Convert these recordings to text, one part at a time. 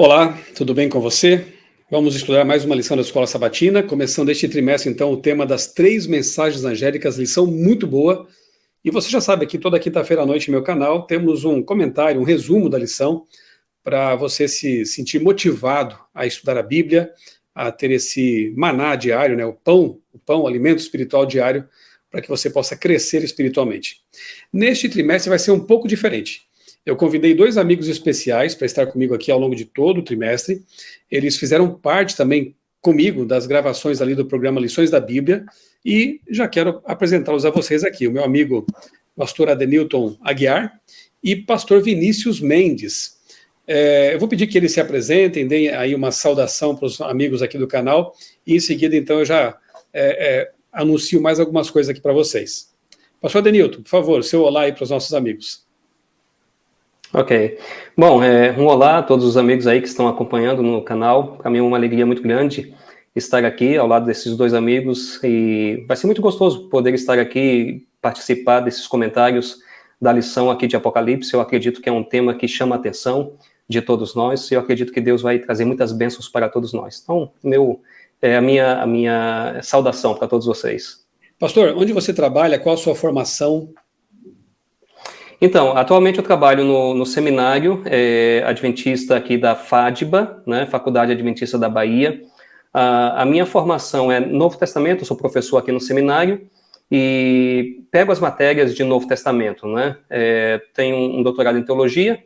Olá, tudo bem com você? Vamos estudar mais uma lição da Escola Sabatina, começando este trimestre, então, o tema das 3 mensagens angélicas, lição muito boa. E você já sabe, aqui toda quinta-feira à noite no meu canal, temos um comentário, um resumo da lição, para você se sentir motivado a estudar a Bíblia, a ter esse maná diário, né, o alimento espiritual diário, para que você possa crescer espiritualmente. Neste trimestre vai ser um pouco diferente. Eu convidei 2 amigos especiais para estar comigo aqui ao longo de todo o trimestre. Eles fizeram parte também comigo das gravações ali do programa Lições da Bíblia e já quero apresentá-los a vocês aqui. O meu amigo pastor Adenilton Aguiar e pastor Vinícius Mendes. Eu vou pedir que eles se apresentem, deem aí uma saudação para os amigos aqui do canal e em seguida, então, eu já anuncio mais algumas coisas aqui para vocês. Pastor Adenilton, por favor, seu olá aí para os nossos amigos. Ok. Bom, um olá a todos os amigos aí que estão acompanhando no canal. Para mim é uma alegria muito grande estar aqui ao lado desses 2 amigos e vai ser muito gostoso poder estar aqui e participar desses comentários da lição aqui de Apocalipse. Eu acredito que é um tema que chama a atenção de todos nós e eu acredito que Deus vai trazer muitas bênçãos para todos nós. Então, a minha saudação para todos vocês. Pastor, onde você trabalha? Qual a sua formação? Então, atualmente eu trabalho no seminário adventista aqui da FADBA, né, Faculdade Adventista da Bahia. A minha formação é Novo Testamento, eu sou professor aqui no seminário e pego as matérias de Novo Testamento, né? Tenho um doutorado em teologia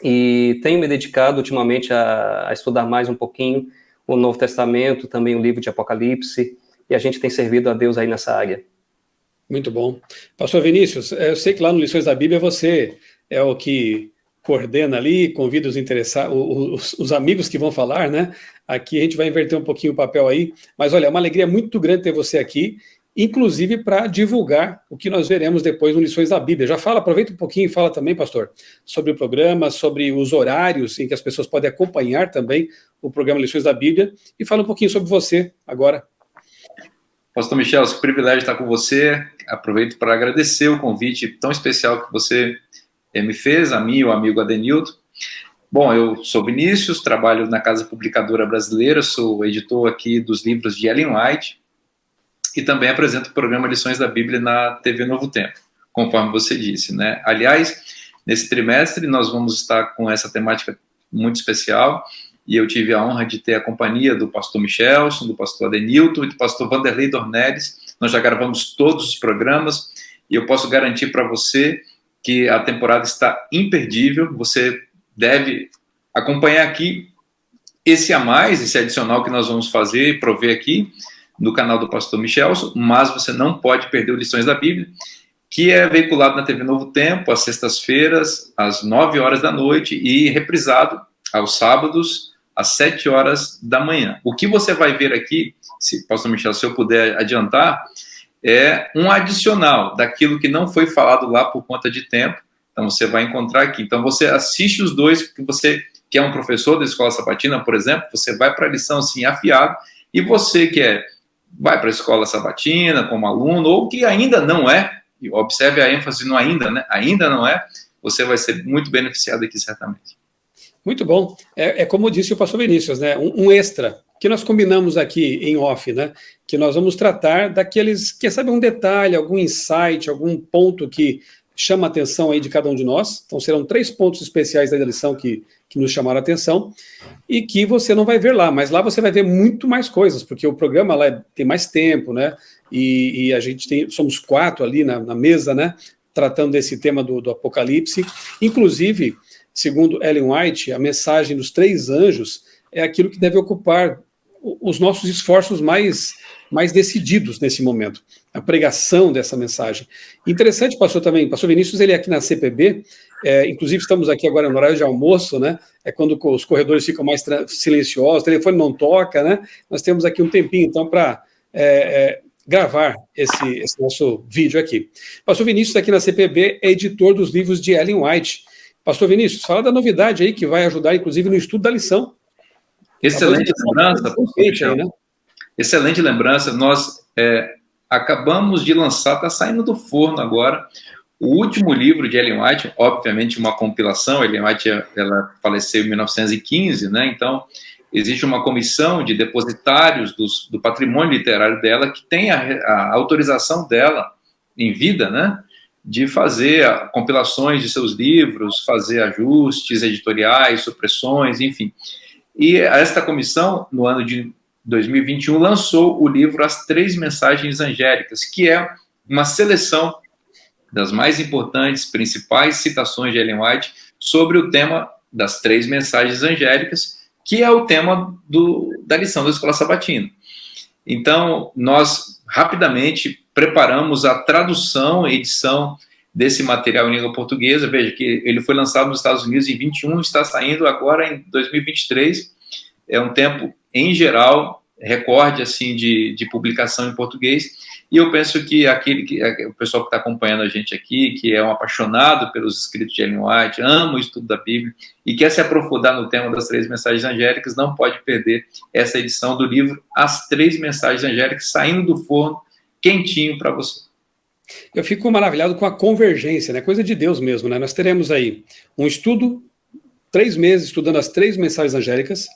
e tenho me dedicado ultimamente a estudar mais um pouquinho o Novo Testamento, também o livro de Apocalipse, e a gente tem servido a Deus aí nessa área. Muito bom. Pastor Vinícius, eu sei que lá no Lições da Bíblia você é o que coordena ali, convida os interessados, os amigos que vão falar, né? Aqui a gente vai inverter um pouquinho o papel aí, mas olha, é uma alegria muito grande ter você aqui, inclusive para divulgar o que nós veremos depois no Lições da Bíblia. Já fala, aproveita um pouquinho e fala também, pastor, sobre o programa, sobre os horários em que as pessoas podem acompanhar também o programa Lições da Bíblia, e fala um pouquinho sobre você agora. Pastor Michel, que privilégio estar com você. Aproveito para agradecer o convite tão especial que você me fez, a mim e o amigo Adenilton. Bom, eu sou Vinícius, trabalho na Casa Publicadora Brasileira, sou editor aqui dos livros de Ellen White e também apresento o programa Lições da Bíblia na TV Novo Tempo, conforme você disse, né? Aliás, nesse trimestre nós vamos estar com essa temática muito especial. E eu tive a honra de ter a companhia do pastor Michelson, do pastor Adenilton e do pastor Vanderlei Dornelles. Nós já gravamos todos os programas e eu posso garantir para você que a temporada está imperdível. Você deve acompanhar aqui esse a mais, esse adicional que nós vamos fazer e prover aqui no canal do pastor Michelson, mas você não pode perder o Lições da Bíblia, que é veiculado na TV Novo Tempo, às sextas-feiras, às 9 horas da noite e reprisado aos sábados, às 7 horas da manhã. O que você vai ver aqui, pastor Michel, se eu puder adiantar, é um adicional daquilo que não foi falado lá por conta de tempo. Então, você vai encontrar aqui. Então, você assiste os 2, porque você, que é um professor da Escola Sabatina, por exemplo, você vai para a lição assim, afiado, e você que vai para a Escola Sabatina como aluno, ou que ainda não é, e observe a ênfase no ainda, né? Ainda não é, você vai ser muito beneficiado aqui, certamente. Muito bom. Como disse o pastor Vinícius, né? Um extra que nós combinamos aqui em off, né? Que nós vamos tratar daqueles, quem sabe, um detalhe, algum insight, algum ponto que chama a atenção aí de cada um de nós. Então serão 3 pontos especiais da lição que nos chamaram a atenção e que você não vai ver lá, mas lá você vai ver muito mais coisas, porque o programa lá tem mais tempo, né? E a gente somos 4 ali na mesa, né? Tratando desse tema do Apocalipse. Inclusive, segundo Ellen White, a mensagem dos 3 anjos é aquilo que deve ocupar os nossos esforços mais decididos nesse momento, a pregação dessa mensagem. Interessante, pastor Vinícius, ele é aqui na CPB, inclusive estamos aqui agora no horário de almoço, né? É quando os corredores ficam mais silenciosos, o telefone não toca, né? Nós temos aqui um tempinho, então, para gravar esse nosso vídeo aqui. Pastor Vinícius, aqui na CPB, é editor dos livros de Ellen White. Pastor Vinícius, fala da novidade aí que vai ajudar, inclusive, no estudo da lição. Excelente lembrança, aí, né? Excelente lembrança. Nós acabamos de lançar, está saindo do forno agora, O último livro de Ellen White, obviamente uma compilação, Ellen White ela faleceu em 1915, né? Então existe uma comissão de depositários do patrimônio literário dela que tem a autorização dela em vida, né? De fazer compilações de seus livros, fazer ajustes editoriais, supressões, enfim. E esta comissão, no ano de 2021, lançou o livro As Três Mensagens Angélicas, que é uma seleção das mais importantes, principais citações de Ellen White sobre o tema das três mensagens angélicas, que é o tema da lição da Escola Sabatina. Então, nós rapidamente preparamos a tradução e edição desse material em língua portuguesa. Veja que ele foi lançado nos Estados Unidos em 21, está saindo agora em 2023. É um tempo, em geral, recorde assim, de publicação em português. E eu penso que o pessoal que está acompanhando a gente aqui, que é um apaixonado pelos escritos de Ellen White, ama o estudo da Bíblia e quer se aprofundar no tema das três mensagens angélicas, não pode perder essa edição do livro As Três Mensagens Angélicas, saindo do forno, quentinho para você. Eu fico maravilhado com a convergência, né? Coisa de Deus mesmo, né? Nós teremos aí um estudo, 3 meses estudando as três mensagens angélicas.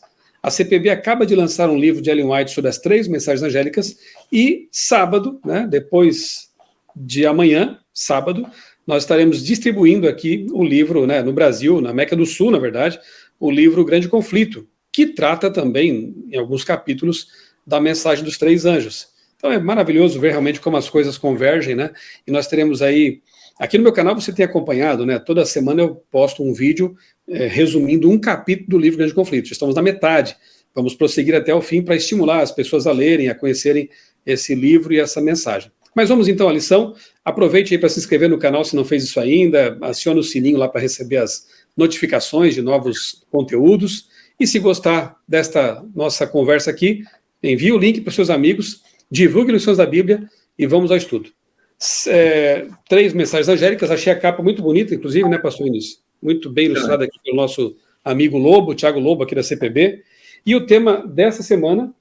A CPB acaba de lançar um livro de Ellen White sobre as três mensagens angélicas e sábado, né, depois de amanhã, sábado, nós estaremos distribuindo aqui o livro, né, no Brasil, na América do Sul, na verdade, o livro Grande Conflito, que trata também, em alguns capítulos, da mensagem dos três anjos. Então é maravilhoso ver realmente como as coisas convergem, né? E nós teremos aí, aqui no meu canal você tem acompanhado, né? Toda semana eu posto um vídeo resumindo um capítulo do livro Grande Conflito. Estamos na metade. Vamos prosseguir até o fim para estimular as pessoas a lerem, a conhecerem esse livro e essa mensagem. Mas vamos então à lição. Aproveite aí para se inscrever no canal se não fez isso ainda. Acione o sininho lá para receber as notificações de novos conteúdos. E se gostar desta nossa conversa aqui, envie o link para os seus amigos, divulgue lições da Bíblia e vamos ao estudo. 3 mensagens angélicas, achei a capa muito bonita, inclusive, né, pastor Vinícius? Muito bem ilustrada aqui pelo nosso amigo Lobo, Thiago Lobo, aqui da CPB. E o tema dessa semana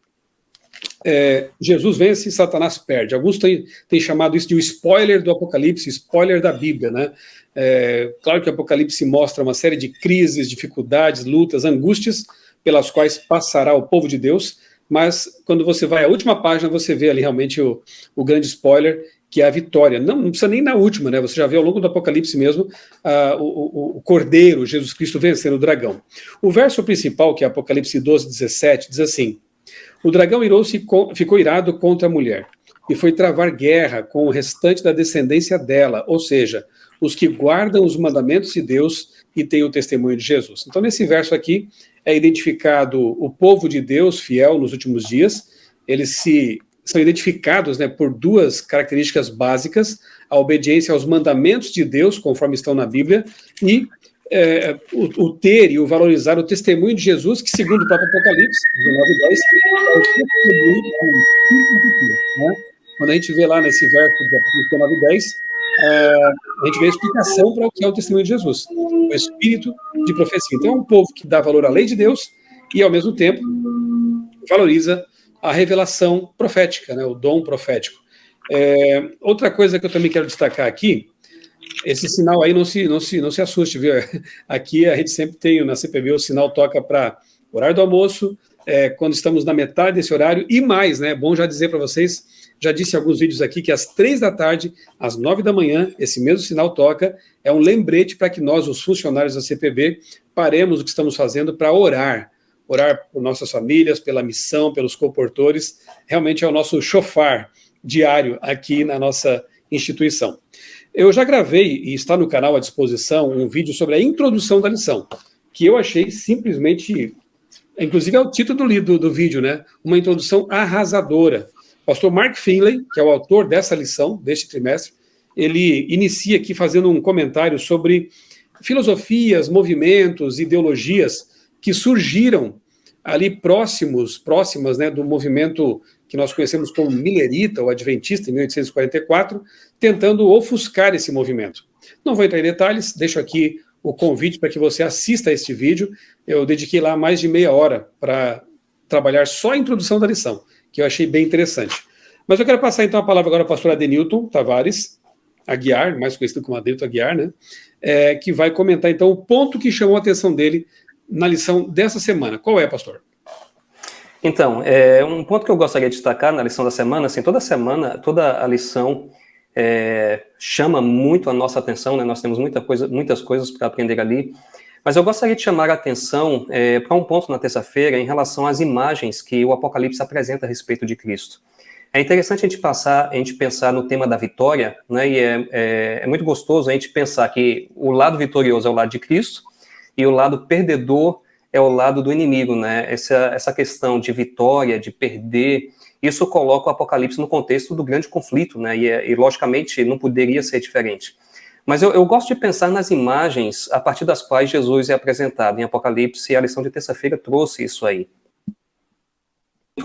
é Jesus vence e Satanás perde. Alguns têm chamado isso de um spoiler do Apocalipse, spoiler da Bíblia, né? Claro que o Apocalipse mostra uma série de crises, dificuldades, lutas, angústias pelas quais passará o povo de Deus, mas quando você vai à última página, você vê ali realmente o grande spoiler, que é a vitória. Não precisa nem na última, né? Você já vê ao longo do Apocalipse mesmo o Cordeiro, Jesus Cristo, vencendo o dragão. O verso principal, que é Apocalipse 12, 17, diz assim: o dragão irou-se, ficou irado contra a mulher, e foi travar guerra com o restante da descendência dela, ou seja, os que guardam os mandamentos de Deus e têm o testemunho de Jesus. Então, nesse verso aqui, é identificado o povo de Deus fiel nos últimos dias. Eles são identificados, né, por 2 características básicas: a obediência aos mandamentos de Deus, conforme estão na Bíblia, e o ter e o valorizar o testemunho de Jesus, que, segundo o próprio Apocalipse 19:10, é o testemunho da né? Quando a gente vê lá nesse verso de Apocalipse 19:10, a gente vê a explicação para o que é o testemunho de Jesus, o espírito de profecia. Então é um povo que dá valor à lei de Deus e, ao mesmo tempo, valoriza a revelação profética, né, o dom profético. Outra coisa que eu também quero destacar aqui, esse sinal aí não se assuste, viu? Aqui a gente sempre tem, na CPB, o sinal toca para horário do almoço, quando estamos na metade desse horário, e mais, né? É bom já dizer para vocês, já disse em alguns vídeos aqui, que às 3 da tarde, às 9 da manhã, esse mesmo sinal toca, é um lembrete para que nós, os funcionários da CPB, paremos o que estamos fazendo para orar por nossas famílias, pela missão, pelos comportores. Realmente é o nosso chofar diário aqui na nossa instituição. Eu já gravei, e está no canal à disposição, um vídeo sobre a introdução da lição, que eu achei simplesmente, inclusive é o título do vídeo, né? Uma introdução arrasadora. Pastor Mark Finley, que é o autor dessa lição, deste trimestre, ele inicia aqui fazendo um comentário sobre filosofias, movimentos, ideologias que surgiram ali próximas, né, do movimento que nós conhecemos como Millerita, ou Adventista, em 1844, tentando ofuscar esse movimento. Não vou entrar em detalhes, deixo aqui o convite para que você assista a este vídeo. Eu dediquei lá mais de meia hora para trabalhar só a introdução da lição, que eu achei bem interessante. Mas eu quero passar então a palavra agora ao pastor Adenilton Tavares, Aguiar, mais conhecido como Adelto Aguiar, né? Que vai comentar, então, o ponto que chamou a atenção dele na lição dessa semana. Qual é, pastor? Então, um ponto que eu gostaria de destacar na lição da semana, assim, toda semana, toda a lição chama muito a nossa atenção, né? Nós temos muitas coisas para aprender ali, mas eu gostaria de chamar a atenção para um ponto na terça-feira em relação às imagens que o Apocalipse apresenta a respeito de Cristo. É interessante a gente pensar no tema da vitória, né? E é muito gostoso a gente pensar que o lado vitorioso é o lado de Cristo e o lado perdedor é o lado do inimigo, né? Essa questão de vitória, de perder, isso coloca o Apocalipse no contexto do grande conflito, né? E logicamente, não poderia ser diferente. Mas eu gosto de pensar nas imagens a partir das quais Jesus é apresentado em Apocalipse, e a lição de terça-feira trouxe isso aí.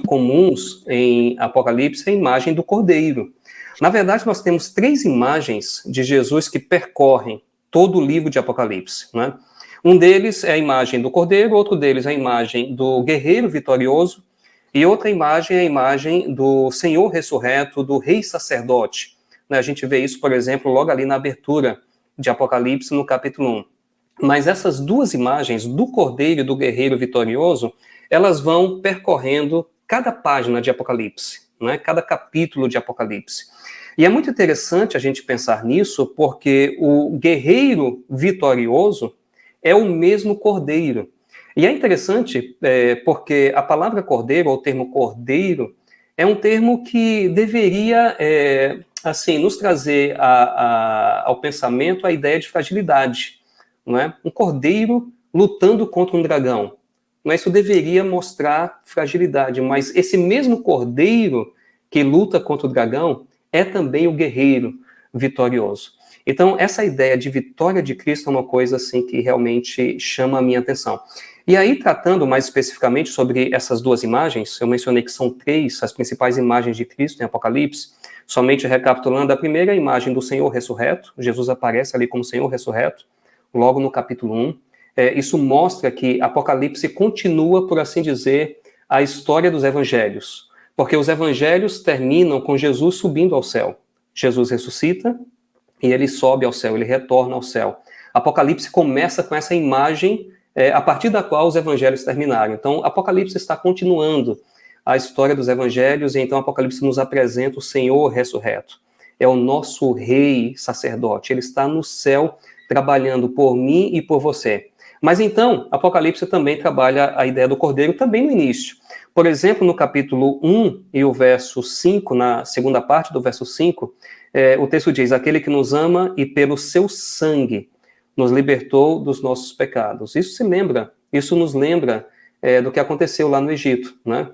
Comuns em Apocalipse é a imagem do Cordeiro. Na verdade, nós temos 3 imagens de Jesus que percorrem todo o livro de Apocalipse, né? Um deles é a imagem do Cordeiro, outro deles é a imagem do guerreiro vitorioso, e outra imagem é a imagem do Senhor ressurreto, do rei sacerdote. A gente vê isso, por exemplo, logo ali na abertura de Apocalipse, no capítulo 1. Mas essas 2 imagens, do Cordeiro e do guerreiro vitorioso, elas vão percorrendo cada página de Apocalipse, né? Cada capítulo de Apocalipse. E é muito interessante a gente pensar nisso, porque o guerreiro vitorioso é o mesmo cordeiro. E é interessante porque a palavra cordeiro, ou o termo cordeiro, é um termo que deveria assim, nos trazer ao pensamento a ideia de fragilidade, não é? Um cordeiro lutando contra um dragão. Mas isso deveria mostrar fragilidade, mas esse mesmo cordeiro que luta contra o dragão é também o guerreiro vitorioso. Então, essa ideia de vitória de Cristo é uma coisa assim que realmente chama a minha atenção. E aí, tratando mais especificamente sobre essas 2 imagens, eu mencionei que são 3 as principais imagens de Cristo em Apocalipse. Somente recapitulando, a primeira é a imagem do Senhor ressurreto. Jesus aparece ali como Senhor ressurreto, logo no capítulo 1. Isso mostra que Apocalipse continua, por assim dizer, a história dos evangelhos, porque os evangelhos terminam com Jesus subindo ao céu. Jesus ressuscita e ele sobe ao céu, ele retorna ao céu. Apocalipse começa com essa imagem a partir da qual os evangelhos terminaram. Então, Apocalipse está continuando a história dos evangelhos, e então Apocalipse nos apresenta o Senhor ressurreto. É o nosso rei sacerdote, ele está no céu trabalhando por mim e por você. Mas então, Apocalipse também trabalha a ideia do cordeiro também no início. Por exemplo, no capítulo 1 e o verso 5, na segunda parte do verso 5, o texto diz: aquele que nos ama e pelo seu sangue nos libertou dos nossos pecados. Isso nos lembra do que aconteceu lá no Egito, né?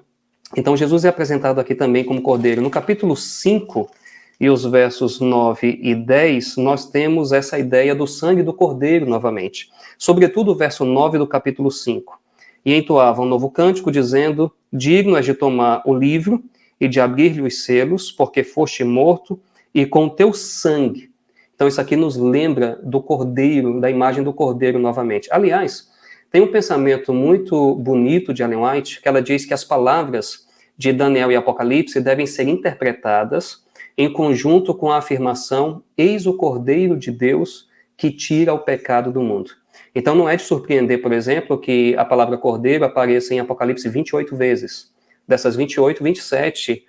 Então, Jesus é apresentado aqui também como cordeiro. No capítulo 5 e os versos 9 e 10, nós temos essa ideia do sangue do cordeiro novamente. Sobretudo o verso 9 do capítulo 5. E entoava um novo cântico, dizendo: digno és de tomar o livro e de abrir-lhe os selos, porque foste morto, e com teu sangue. Então isso aqui nos lembra do cordeiro, da imagem do cordeiro novamente. Aliás, tem um pensamento muito bonito de Ellen White, que ela diz que as palavras de Daniel e Apocalipse devem ser interpretadas em conjunto com a afirmação: eis o Cordeiro de Deus que tira o pecado do mundo. Então não é de surpreender, por exemplo, que a palavra cordeiro apareça em Apocalipse 28 vezes. Dessas 28, 27,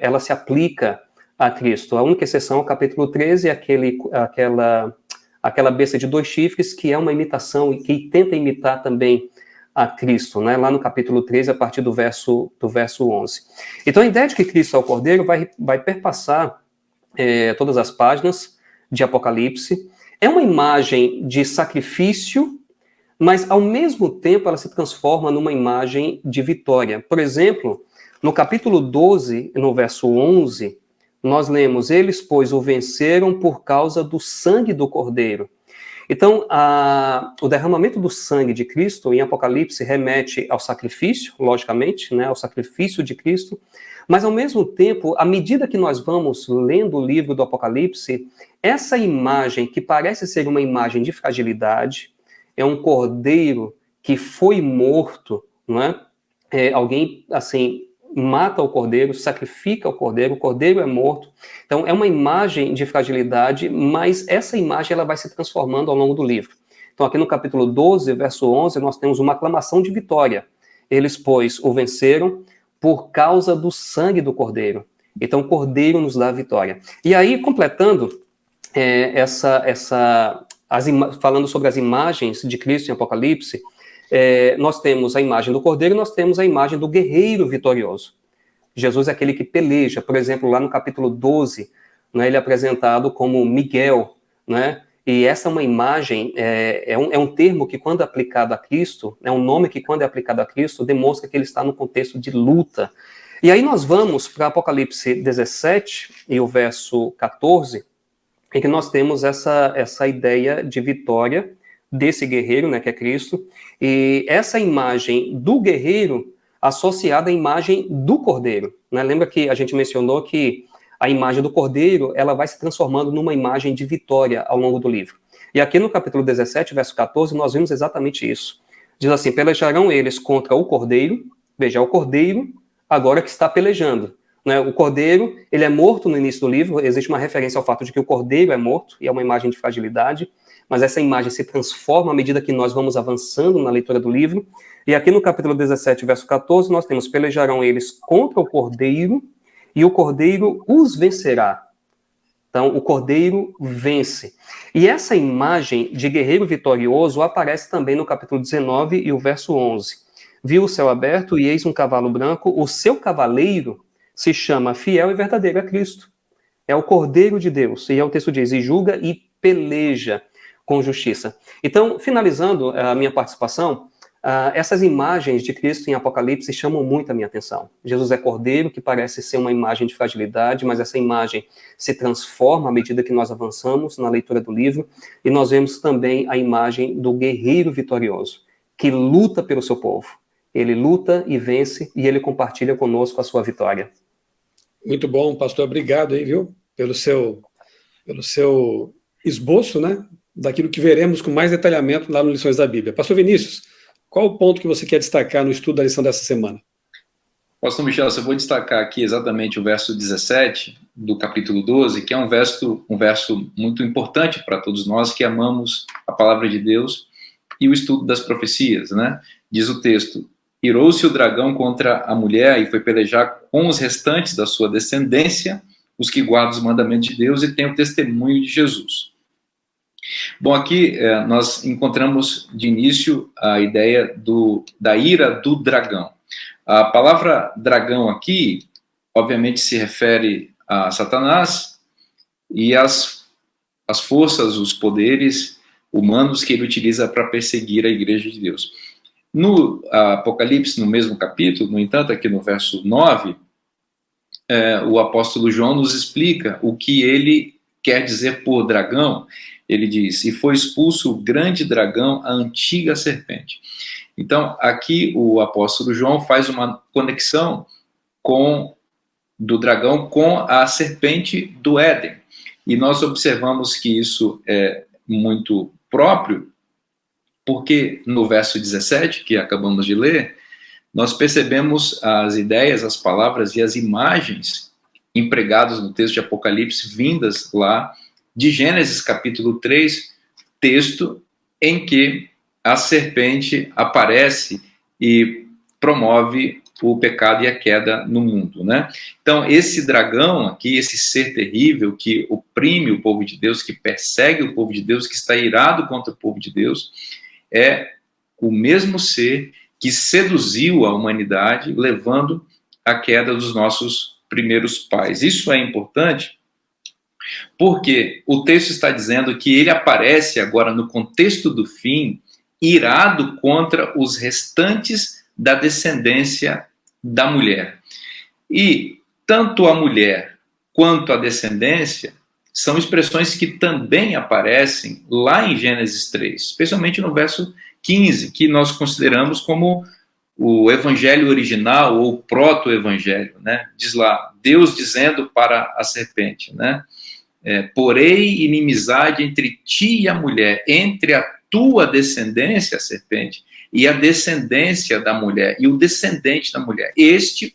ela se aplica a Cristo. A única exceção é o capítulo 13, aquela besta de 2 chifres, que é uma imitação e que tenta imitar também a Cristo, né? Lá no capítulo 13, a partir do verso 11. Então a ideia de que Cristo é o Cordeiro vai perpassar todas as páginas de Apocalipse. É uma imagem de sacrifício, mas ao mesmo tempo ela se transforma numa imagem de vitória. Por exemplo, no capítulo 12, no verso 11, nós lemos: eles, pois, o venceram por causa do sangue do Cordeiro. Então, o derramamento do sangue de Cristo em Apocalipse remete ao sacrifício, logicamente, né, ao sacrifício de Cristo, mas ao mesmo tempo, à medida que nós vamos lendo o livro do Apocalipse, essa imagem, que parece ser uma imagem de fragilidade, é um cordeiro que foi morto, não é? Alguém, assim, mata o cordeiro, sacrifica o cordeiro é morto. Então, é uma imagem de fragilidade, mas essa imagem ela vai se transformando ao longo do livro. Então, aqui no capítulo 12, verso 11, nós temos uma aclamação de vitória. Eles, pois, o venceram por causa do sangue do cordeiro. Então, o cordeiro nos dá a vitória. E aí, completando falando sobre as imagens de Cristo em Apocalipse, nós temos a imagem do cordeiro e nós temos a imagem do guerreiro vitorioso. Jesus é aquele que peleja. Por exemplo, lá no capítulo 12, né, ele é apresentado como Miguel, né? E essa é uma imagem, é um termo que, quando aplicado a Cristo, é um nome que, quando é aplicado a Cristo, demonstra que ele está no contexto de luta. E aí nós vamos para Apocalipse 17 e o verso 14, em que nós temos essa ideia de vitória desse guerreiro, né, que é Cristo, e essa imagem do guerreiro associada à imagem do cordeiro, né? Lembra que a gente mencionou que a imagem do cordeiro, ela vai se transformando numa imagem de vitória ao longo do livro. E aqui no capítulo 17, verso 14, nós vimos exatamente isso. Diz assim: pelejarão eles contra o cordeiro, veja, o cordeiro agora que está pelejando, né? O cordeiro, ele é morto no início do livro, existe uma referência ao fato de que o cordeiro é morto, e é uma imagem de fragilidade, mas essa imagem se transforma à medida que nós vamos avançando na leitura do livro. E aqui no capítulo 17, verso 14, nós temos: pelejarão eles contra o cordeiro, e o cordeiro os vencerá. Então, o cordeiro vence. E essa imagem de guerreiro vitorioso aparece também no capítulo 19 e o verso 11. Viu o céu aberto e eis um cavalo branco, o seu cavaleiro se chama Fiel e Verdadeiro, é Cristo. É o Cordeiro de Deus. E aí o texto diz: e julga e peleja com justiça. Então, finalizando a minha participação, essas imagens de Cristo em Apocalipse chamam muito a minha atenção. Jesus é cordeiro, que parece ser uma imagem de fragilidade, mas essa imagem se transforma à medida que nós avançamos na leitura do livro, e nós vemos também a imagem do guerreiro vitorioso, que luta pelo seu povo. Ele luta e vence, e ele compartilha conosco a sua vitória. Muito bom, pastor. Obrigado aí, viu, pelo seu esboço, né, daquilo que veremos com mais detalhamento lá no Lições da Bíblia. Pastor Vinícius, qual o ponto que você quer destacar no estudo da lição dessa semana? Pastor Michel, eu vou destacar aqui exatamente o verso 17 do capítulo 12, que é um verso muito importante para todos nós que amamos a palavra de Deus e o estudo das profecias, né? Diz o texto: irou-se o dragão contra a mulher e foi pelejar com os restantes da sua descendência, os que guardam os mandamentos de Deus e têm o testemunho de Jesus. Bom, aqui nós encontramos de início a ideia da ira do dragão. A palavra dragão aqui, obviamente, se refere a Satanás e as forças, os poderes humanos que ele utiliza para perseguir a igreja de Deus. No Apocalipse, no mesmo capítulo, no entanto, aqui no verso 9, o apóstolo João nos explica o que ele quer dizer por dragão. Ele diz: e foi expulso o grande dragão, a antiga serpente. Então, aqui o apóstolo João faz uma conexão do dragão com a serpente do Éden. E nós observamos que isso é muito próprio, porque no verso 17, que acabamos de ler, nós percebemos as ideias, as palavras e as imagens empregadas no texto de Apocalipse, vindas lá de Gênesis capítulo 3, texto em que a serpente aparece e promove o pecado e a queda no mundo, né? Então, esse dragão aqui, esse ser terrível que oprime o povo de Deus, que persegue o povo de Deus, que está irado contra o povo de Deus, é o mesmo ser que seduziu a humanidade, levando à queda dos nossos primeiros pais. Isso é importante porque o texto está dizendo que ele aparece agora no contexto do fim, irado contra os restantes da descendência da mulher. E tanto a mulher quanto a descendência são expressões que também aparecem lá em Gênesis 3, especialmente no verso 15, que nós consideramos como o evangelho original ou proto-evangelho, né? Diz lá, Deus dizendo para a serpente, né? Porém inimizade entre ti e a mulher, entre a tua descendência, a serpente, e a descendência da mulher, e o descendente da mulher.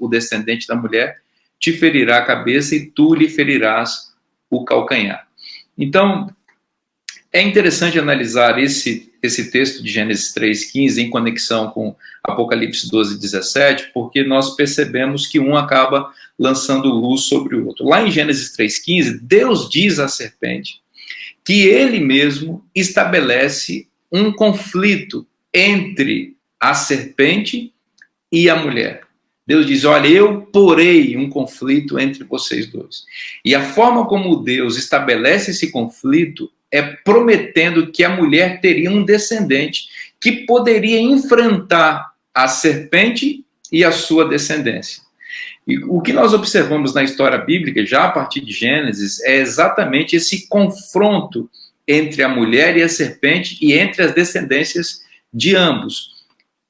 O descendente da mulher, te ferirá a cabeça e tu lhe ferirás o calcanhar. Então, é interessante analisar esse texto de Gênesis 3,15 em conexão com Apocalipse 12,17, porque nós percebemos que um acaba lançando luz sobre o outro. Lá em Gênesis 3,15, Deus diz à serpente que ele mesmo estabelece um conflito entre a serpente e a mulher. Deus diz, olha, eu porei um conflito entre vocês dois. E a forma como Deus estabelece esse conflito é prometendo que a mulher teria um descendente que poderia enfrentar a serpente e a sua descendência. E o que nós observamos na história bíblica, já a partir de Gênesis, é exatamente esse confronto entre a mulher e a serpente e entre as descendências de ambos.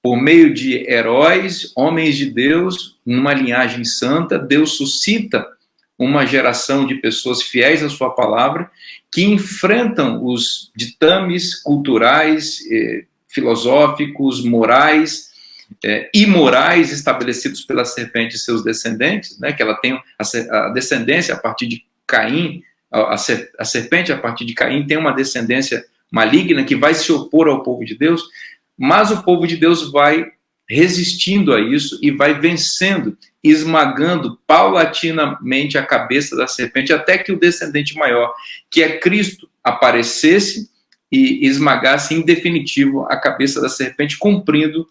Por meio de heróis, homens de Deus, numa linhagem santa, Deus suscita uma geração de pessoas fiéis à sua palavra, que enfrentam os ditames culturais, filosóficos, morais, imorais estabelecidos pela serpente e seus descendentes, né, que ela tem a descendência a partir de Caim, a serpente a partir de Caim tem uma descendência maligna que vai se opor ao povo de Deus, mas o povo de Deus vai resistindo a isso e vai vencendo, esmagando paulatinamente a cabeça da serpente, até que o descendente maior, que é Cristo, aparecesse e esmagasse em definitivo a cabeça da serpente, cumprindo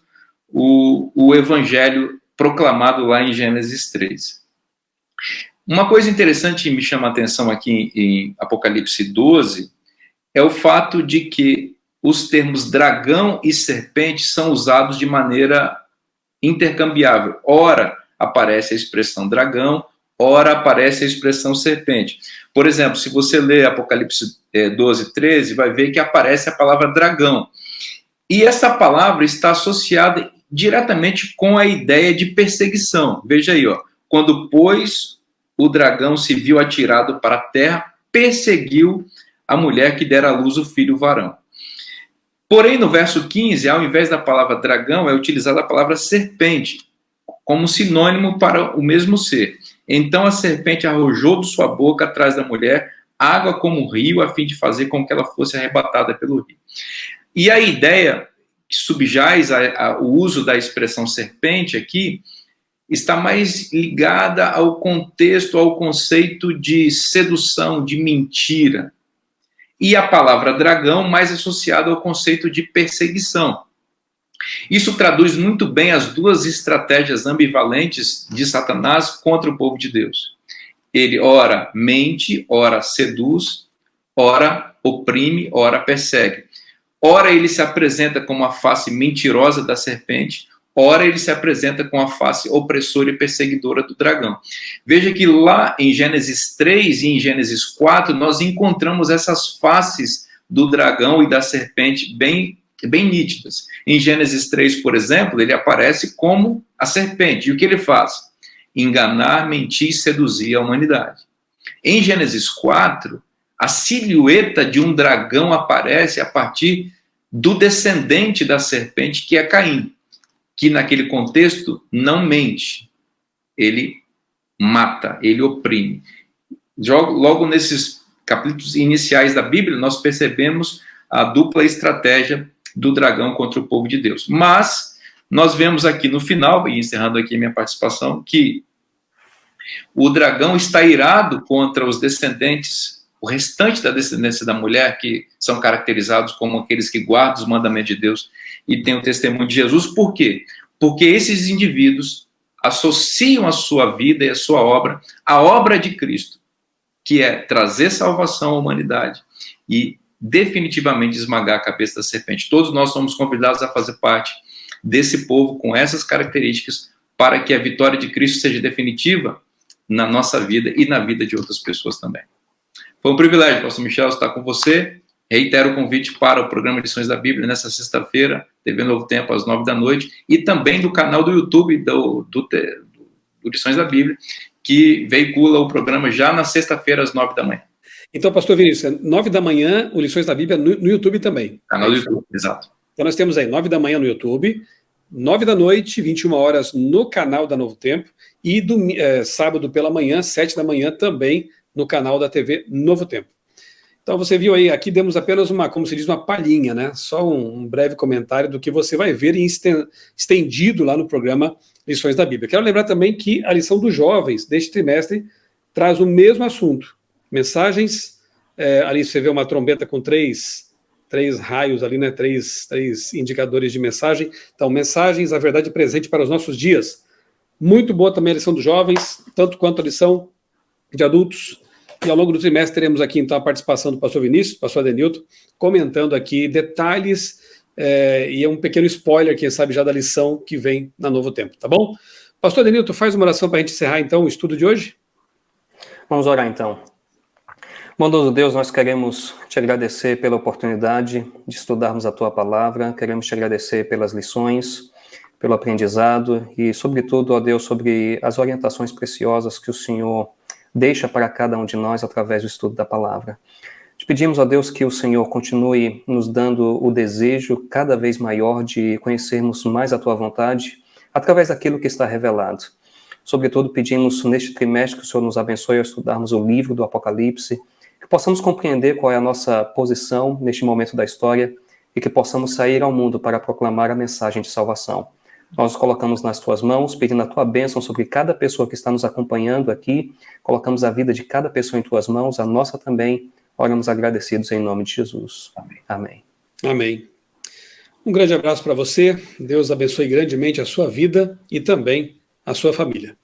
o evangelho proclamado lá em Gênesis 3. Uma coisa interessante que me chama a atenção aqui em Apocalipse 12 é o fato de que os termos dragão e serpente são usados de maneira intercambiável. Ora aparece a expressão dragão, ora aparece a expressão serpente. Por exemplo, se você ler Apocalipse 12, 13, vai ver que aparece a palavra dragão. E essa palavra está associada diretamente com a ideia de perseguição. Veja aí, ó, quando, pois, o dragão se viu atirado para a terra, perseguiu a mulher que dera à luz o filho varão. Porém, no verso 15, ao invés da palavra dragão, é utilizada a palavra serpente, como sinônimo para o mesmo ser. Então a serpente arrojou de sua boca atrás da mulher água como um rio, a fim de fazer com que ela fosse arrebatada pelo rio. E a ideia que subjaz o uso da expressão serpente aqui está mais ligada ao contexto, ao conceito de sedução, de mentira. E a palavra dragão mais associada ao conceito de perseguição. Isso traduz muito bem as duas estratégias ambivalentes de Satanás contra o povo de Deus. Ele ora mente, ora seduz, ora oprime, ora persegue. Ora ele se apresenta como a face mentirosa da serpente, ora ele se apresenta com a face opressora e perseguidora do dragão. Veja que lá em Gênesis 3 e em Gênesis 4, nós encontramos essas faces do dragão e da serpente bem nítidas. Em Gênesis 3, por exemplo, ele aparece como a serpente. E o que ele faz? Enganar, mentir e seduzir a humanidade. Em Gênesis 4, a silhueta de um dragão aparece a partir do descendente da serpente, que é Caim, que naquele contexto não mente, ele mata, ele oprime. Logo nesses capítulos iniciais da Bíblia, nós percebemos a dupla estratégia do dragão contra o povo de Deus. Mas nós vemos aqui no final, e encerrando aqui a minha participação, que o dragão está irado contra os descendentes, o restante da descendência da mulher, que são caracterizados como aqueles que guardam os mandamentos de Deus e têm o testemunho de Jesus. Por quê? Porque esses indivíduos associam a sua vida e a sua obra à obra de Cristo, que é trazer salvação à humanidade e definitivamente esmagar a cabeça da serpente. Todos nós somos convidados a fazer parte desse povo com essas características para que a vitória de Cristo seja definitiva na nossa vida e na vida de outras pessoas também. Foi um privilégio, pastor Michel, estar com você. Reitero o convite para o programa Lições da Bíblia nessa sexta-feira, TV Novo Tempo, às 9 da noite, e também do canal do YouTube do Lições da Bíblia, que veicula o programa já na sexta-feira, às 9 da manhã. Então, pastor Vinícius, 9 da manhã, o Lições da Bíblia no YouTube também. Canal do YouTube, exato. Então nós temos aí 9 da manhã no YouTube, 9 da noite, 21 horas no canal da Novo Tempo, e sábado pela manhã, 7 da manhã, também no canal da TV Novo Tempo. Então você viu aí, aqui demos apenas como se diz, uma palhinha, né? Só um breve comentário do que você vai ver estendido lá no programa Lições da Bíblia. Quero lembrar também que a lição dos jovens deste trimestre traz o mesmo assunto. Mensagens, ali você vê uma trombeta com três raios ali, né? Três indicadores de mensagem. Então, mensagens, a verdade presente para os nossos dias. Muito boa também a lição dos jovens, tanto quanto a lição de adultos. E ao longo do trimestre teremos aqui, então, a participação do pastor Vinícius, do pastor Adenilton, comentando aqui detalhes e é um pequeno spoiler, quem sabe, já da lição que vem na Novo Tempo, tá bom? Pastor Adenilton, faz uma oração para a gente encerrar, então, o estudo de hoje? Vamos orar, então. Bondoso Deus, nós queremos te agradecer pela oportunidade de estudarmos a tua palavra, queremos te agradecer pelas lições, pelo aprendizado e, sobretudo, ó Deus, sobre as orientações preciosas que o Senhor deixa para cada um de nós através do estudo da palavra. Te pedimos, ó Deus, que o Senhor continue nos dando o desejo cada vez maior de conhecermos mais a tua vontade através daquilo que está revelado. Sobretudo, pedimos neste trimestre que o Senhor nos abençoe ao estudarmos o livro do Apocalipse, que possamos compreender qual é a nossa posição neste momento da história e que possamos sair ao mundo para proclamar a mensagem de salvação. Nós nos colocamos nas tuas mãos, pedindo a tua bênção sobre cada pessoa que está nos acompanhando aqui. Colocamos a vida de cada pessoa em tuas mãos, a nossa também. Oramos agradecidos em nome de Jesus. Amém. Amém. Um grande abraço para você. Deus abençoe grandemente a sua vida e também a sua família.